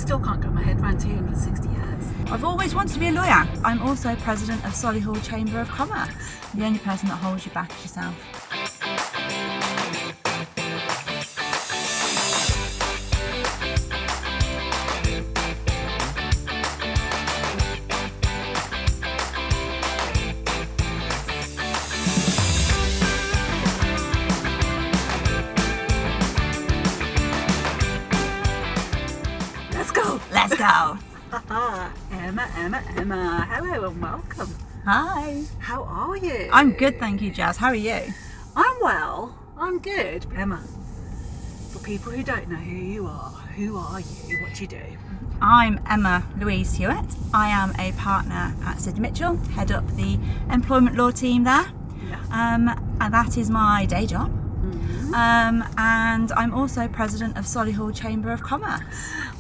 still can't get my head around 260 years. I've always wanted to be a lawyer. I'm also president of Solihull Chamber of Commerce. The only person that holds you back is yourself. Let's go. Emma. Hello and welcome. Hi. How are you? I'm good, thank you, Jas. How are you? I'm well. I'm good. Emma, for people who don't know who you are you? What do you do? I'm Emma-Louise Hewitt. I am a partner at Sidney Mitchell, head up the employment law team there. Yeah. And that is my day job. And I'm also president of Solihull Chamber of Commerce.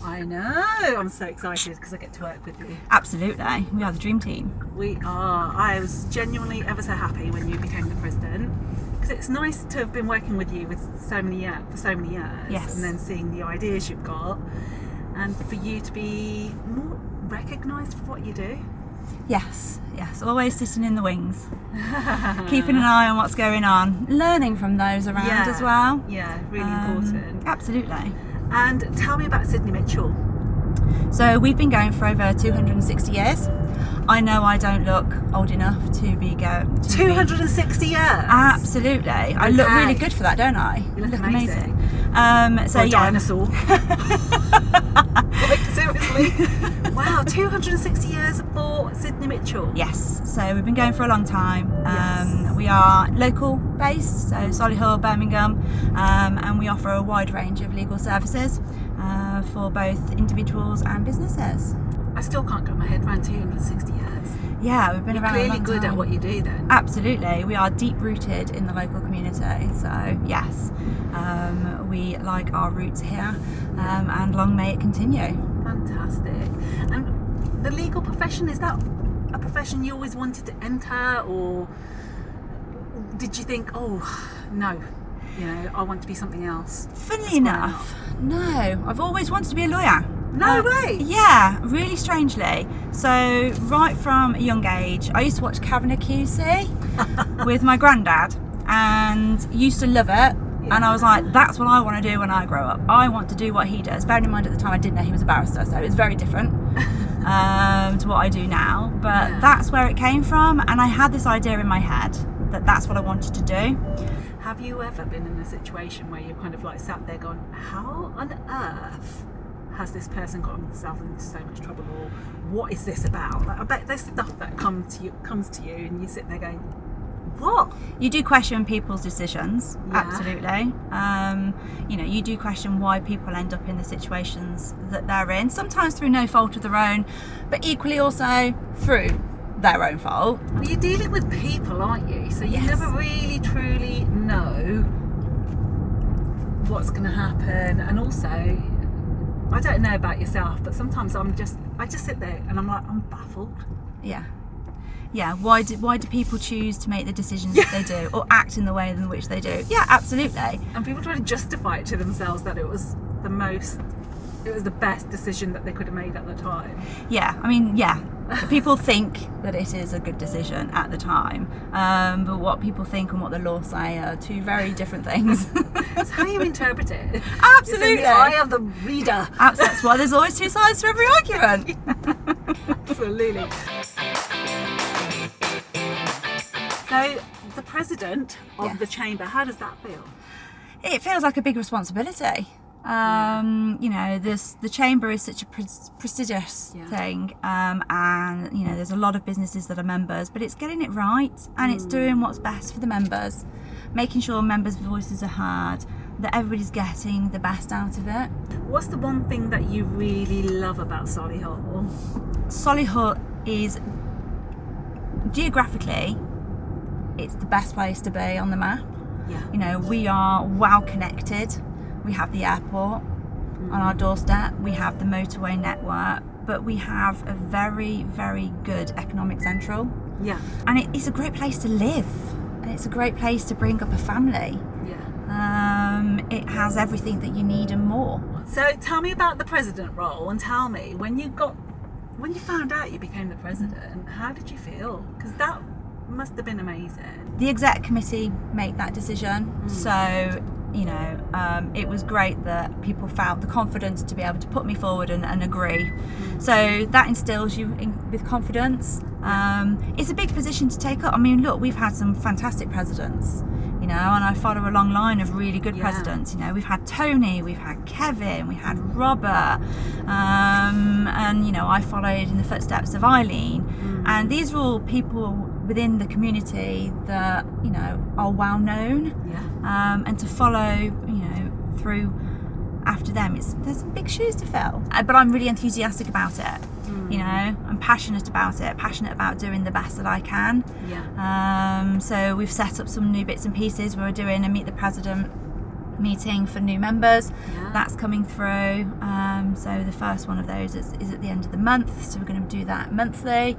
I know. I'm so excited because I get to work with you. Absolutely. We are the dream team. We are. I was genuinely ever so happy when you became the president, because it's nice to have been working with you for so many years. Yes. And then seeing the ideas you've got, and for you to be more recognised for what you do. Yes. Always sitting in the wings, keeping an eye on what's going on, learning from those around as well. Yeah, really important. Absolutely. And tell me about Sidney Mitchell. So we've been going for over 260 years. I know I don't look old enough to be going. 260 years? Absolutely. Okay. I look really good for that, don't I? You look amazing. So yeah. Dinosaur. Like, seriously. Wow, 260 years for Sidney Mitchell. Yes, so we've been going for a long time. Yes. We are local based, so Solihull, Birmingham, and we offer a wide range of legal services for both individuals and businesses. I still can't get my head around 260 years. Yeah, we've been around a long time. You're clearly good at what you do then. Absolutely, we are deep rooted in the local community, so yes, we like our roots here, and long may it continue. Fantastic. And the legal profession, is that a profession you always wanted to enter, or did you think, oh no, I want to be something else? Funnily enough, no, I've always wanted to be a lawyer. No way. Yeah, really strangely. So right from a young age, I used to watch Cabinet QC with my granddad and used to love it. Yeah. And I was like, that's what I want to do when I grow up. I want to do what he does. Bearing in mind at the time I didn't know he was a barrister, so it's very different to what I do now. But that's where it came from, and I had this idea in my head that that's what I wanted to do. Have you ever been in a situation where you kind of like sat there going, how on earth has this person gotten themselves into so much trouble, or what is this about? Like, I bet there's stuff that comes to you and you sit there going, what? You do question people's decisions, absolutely. You do question why people end up in the situations that they're in, sometimes through no fault of their own, but equally also through their own fault. Well, you're dealing with people, aren't you? So you never really truly know what's going to happen. And also, I don't know about yourself, but sometimes I just sit there and I'm baffled. Yeah. Why do people choose to make the decisions that they do, or act in the way in which they do? Yeah, absolutely. And people try to justify it to themselves that it was the best decision that they could have made at the time. People think that it is a good decision at the time, but what people think and what the law say are two very different things. It's how you interpret it. Absolutely. It's in the eye of the reader. That's why there's always two sides to every argument. Absolutely. So, the president of the chamber, how does that feel? It feels like a big responsibility. The chamber is such a prestigious thing, and there's a lot of businesses that are members, but it's getting it right, and it's doing what's best for the members, making sure members' voices are heard, that everybody's getting the best out of it. What's the one thing that you really love about Solihull? Solihull is geographically, it's the best place to be on the map. We are well connected. We have the airport on our doorstep, we have the motorway network, but we have a very, very good economic central. And it's a great place to live, and it's a great place to bring up a family. It has everything that you need and more. So tell me about the president role, and tell me when you found out you became the president, how did you feel? Because that must have been amazing. The exec committee make that decision, so it was great that people felt the confidence to be able to put me forward and agree. So that instills you with confidence. It's a big position to take up. I mean, look, we've had some fantastic presidents, and I follow a long line of really good presidents. We've had Tony, we've had Kevin, we had Robert, and I followed in the footsteps of Eileen. And these are all people within the community that are well known, and to follow through after them, there's some big shoes to fill, but I'm really enthusiastic about it. I'm passionate about doing the best that I can. So we've set up some new bits and pieces. We're doing a Meet the President meeting for new members. That's coming through. So the first one of those is at the end of the month, so we're going to do that monthly.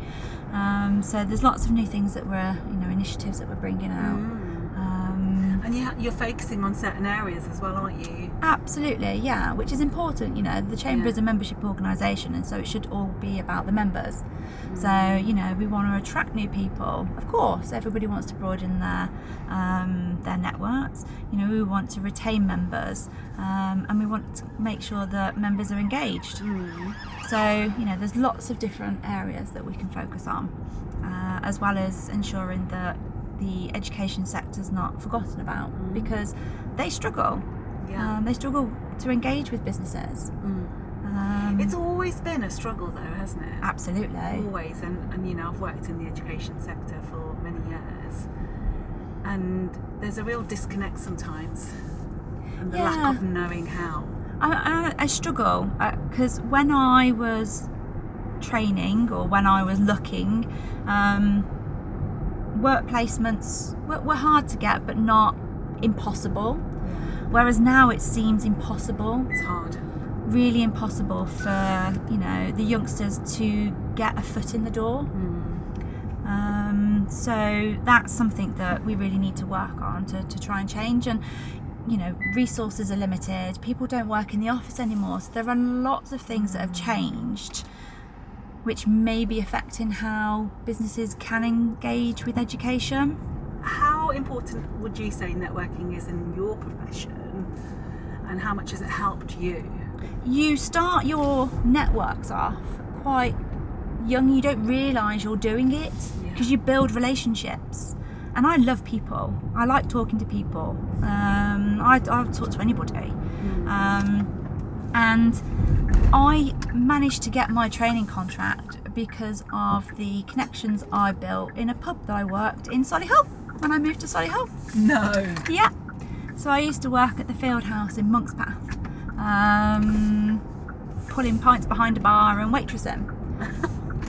So there's lots of new things that we're initiatives that we're bringing out. And you're focusing on certain areas as well, aren't you? Absolutely, yeah, which is important. The Chamber is a membership organisation, and so it should all be about the members. So, we want to attract new people. Of course, everybody wants to broaden their networks. We want to retain members, and we want to make sure that members are engaged. So, there's lots of different areas that we can focus on, as well as ensuring that the education sector's not forgotten about, because they struggle. They struggle to engage with businesses. It's always been a struggle though, hasn't it? Absolutely. Always. And I've worked in the education sector for many years, and there's a real disconnect sometimes, and the lack of knowing how. I struggle because when I was training or when I was looking, work placements were hard to get, but not impossible. Whereas now it seems impossible. It's hard. Really impossible for the youngsters to get a foot in the door. So that's something that we really need to work on to try and change. And resources are limited. People don't work in the office anymore. So there are lots of things that have changed, which may be affecting how businesses can engage with education. How important would you say networking is in your profession, and how much has it helped you? You start your networks off quite young. You don't realise you're doing it because you build relationships. And I love people. I like talking to people. I'll talk to anybody. And I managed to get my training contract because of the connections I built in a pub that I worked in Solihull when I moved to Solihull. No. Yeah. So I used to work at the Field House in Monk's Path, pulling pints behind a bar and waitressing.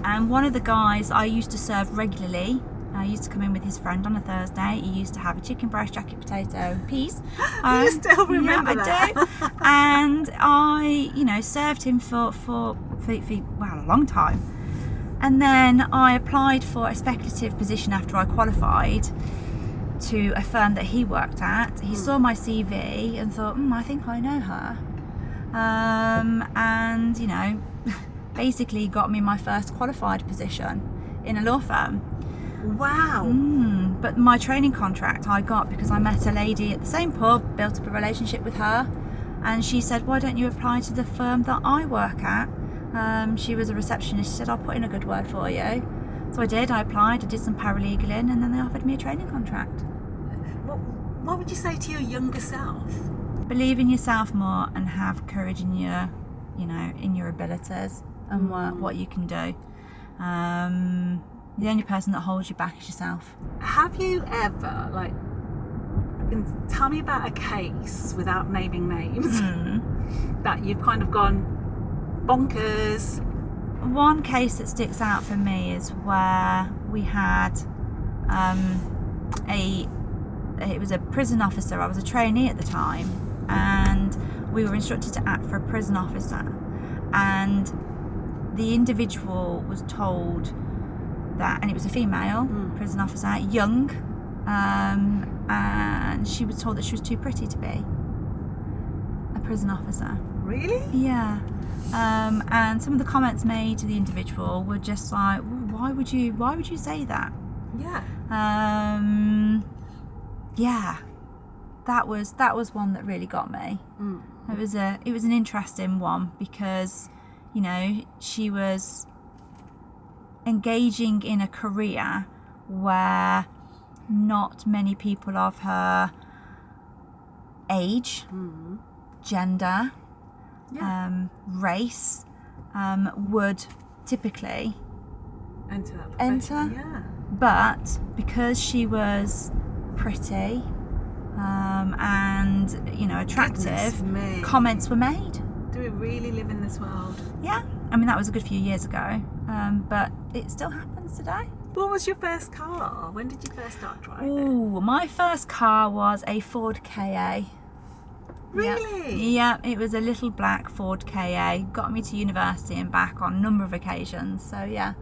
And one of the guys I used to serve regularly, I used to come in with his friend on a Thursday. He used to have a chicken breast, jacket potato, and peas. You still remember that? I do. And I, served him for a long time. And then I applied for a speculative position after I qualified to a firm that he worked at. He saw my CV and thought, I think I know her. And, basically got me my first qualified position in a law firm. Wow. But my training contract I got because I met a lady at the same pub, built up a relationship with her, and she said, why don't you apply to the firm that I work at? She was a receptionist. She said, I'll put in a good word for you. So I did. I applied, I did some paralegaling, and then they offered me a training contract. What would you say to your younger self? Believe in yourself more and have courage in your, in your abilities and what you can do. The only person that holds you back is yourself. Have you ever, tell me about a case without naming names that you've kind of gone bonkers? One case that sticks out for me is where we had it was a prison officer. I was a trainee at the time, and we were instructed to act for a prison officer, and the individual was told that, and it was a female prison officer, young, and she was told that she was too pretty to be a prison officer. Really? Yeah. And some of the comments made to the individual were just like, well, why would you say that? Yeah. Yeah. That was one that really got me. It was an interesting one because, you know, she was engaging in a career where not many people of her age, gender, race would typically enter. Yeah. But because she was pretty and, you know, attractive, comments were made. Do we really live in this world? Yeah. I mean, that was a good few years ago, but it still happens today. What was your first car? When did you first start driving? Ooh, my first car was a Ford Ka. Really? Yeah, it was a little black Ford Ka. Got me to university and back on a number of occasions. So yeah,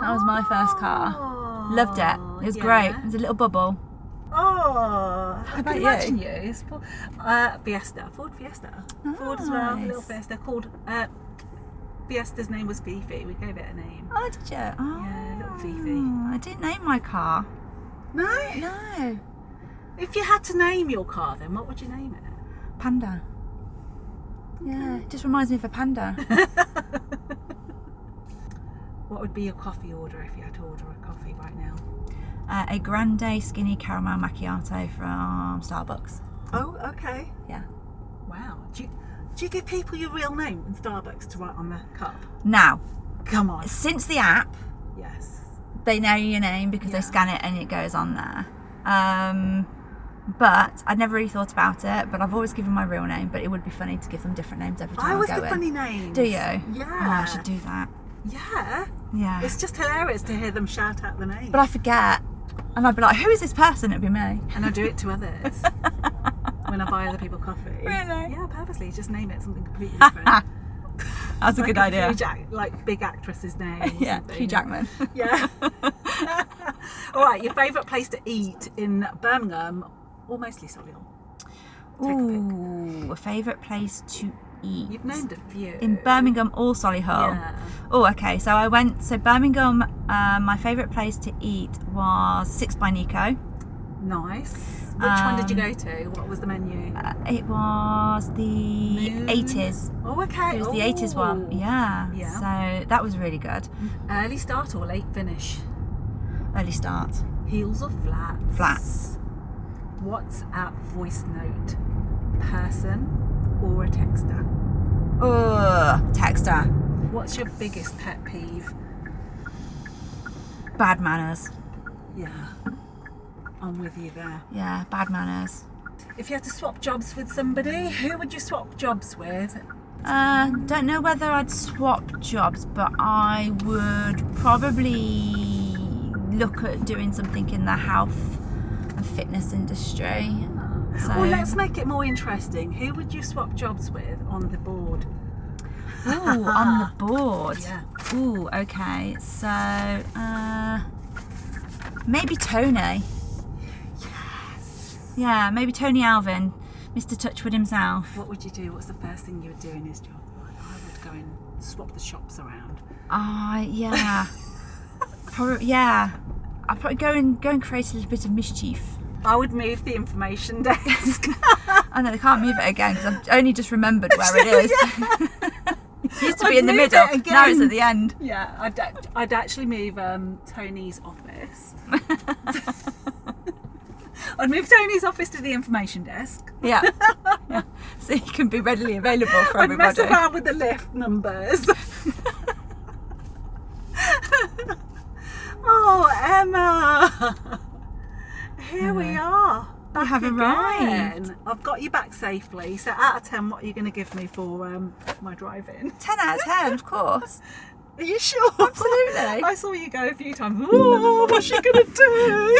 that was my first car. Loved it. It was great. It was a little bubble. Oh, I about can you? imagine you. It's Fiesta, Ford Fiesta. Ford as well, a little Nice. Fiesta called Fiesta's name was Fifi. We gave it a name. Oh, did you? Oh, Yeah, little Fifi. I didn't name my car. No? No. If you had to name your car, then what would you name it? Panda. Yeah, it just reminds me of a panda. What would be your coffee order if you had to order a coffee right now? A grande skinny caramel macchiato from Starbucks. Oh, okay. Yeah. Wow. Do you give people your real name in Starbucks to write on the cup? Now, Come on. since the app, Yes. they know your name because they scan it and it goes on there. But I'd never really thought about it, but I've always given my real name, but it would be funny to give them different names every time I always go give in. funny names. Do you? Yeah. Oh, I should do that. Yeah. Yeah. It's just hilarious to hear them shout out the name. But I forget. And I'd be like, who is this person? It'd be me. And I do it to others. When I buy other people coffee. Really? Yeah, purposely. Just name it something completely different. That's a Like good idea. like big actress's name. Or Yeah, something. Hugh Jackman. Yeah. All right, your favourite place to eat in Birmingham or mostly Solihull? Take a pick. Ooh, a favourite place to eat. You've named a few. In Birmingham or Solihull? Yeah. Oh, okay. So Birmingham, my favourite place to eat was Six by Nico. Nice. Which one did you go to? What was the menu? It was the Moon? 80s. Oh, okay. It was the 80s one. Yeah. Yeah. So that was really good. Early start or late finish? Early start. Heels or flats? Flats. WhatsApp voice note? Person or a texter? Ugh, texter. What's your biggest pet peeve? Bad manners. Yeah, I'm with you there. Yeah, bad manners. If you had to swap jobs with somebody, who would you swap jobs with? Don't know whether I'd swap jobs, but I would probably look at doing something in the health and fitness industry. So, Well, let's make it more interesting. Who would you swap jobs with on the board? ooh, on the board. Yeah. Ooh, okay. So, maybe Tony. Yes. Yeah, maybe Tony Alvin, Mr. Touchwood himself. What would you do? What's the first thing you would do in his job? I would go and swap the shops around. Yeah. Probably, yeah. I'd probably go and create a little bit of mischief. I would move the information desk. I know they can't move it again because I've only just remembered where it is. It used to be I'd in the move middle. it again. Now it's at the end. Yeah, I'd actually move Tony's office. I'd move Tony's office to the information desk. Yeah. Yeah. So you can be readily available for I'd mess everybody. around with the lift numbers. Oh, Emma! Here we are. Back have again. arrived. I've got you back safely. So out of 10, what are you going to give me for my driving? 10 out of 10, of course. Are you sure? Absolutely. I saw you go a few times. Oh, what's she going to do?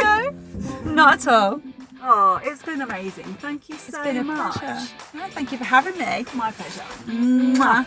No, not at all. Oh, it's been amazing. Thank you so It's been a much. pleasure. Oh, thank you for having me. My pleasure. Mwah.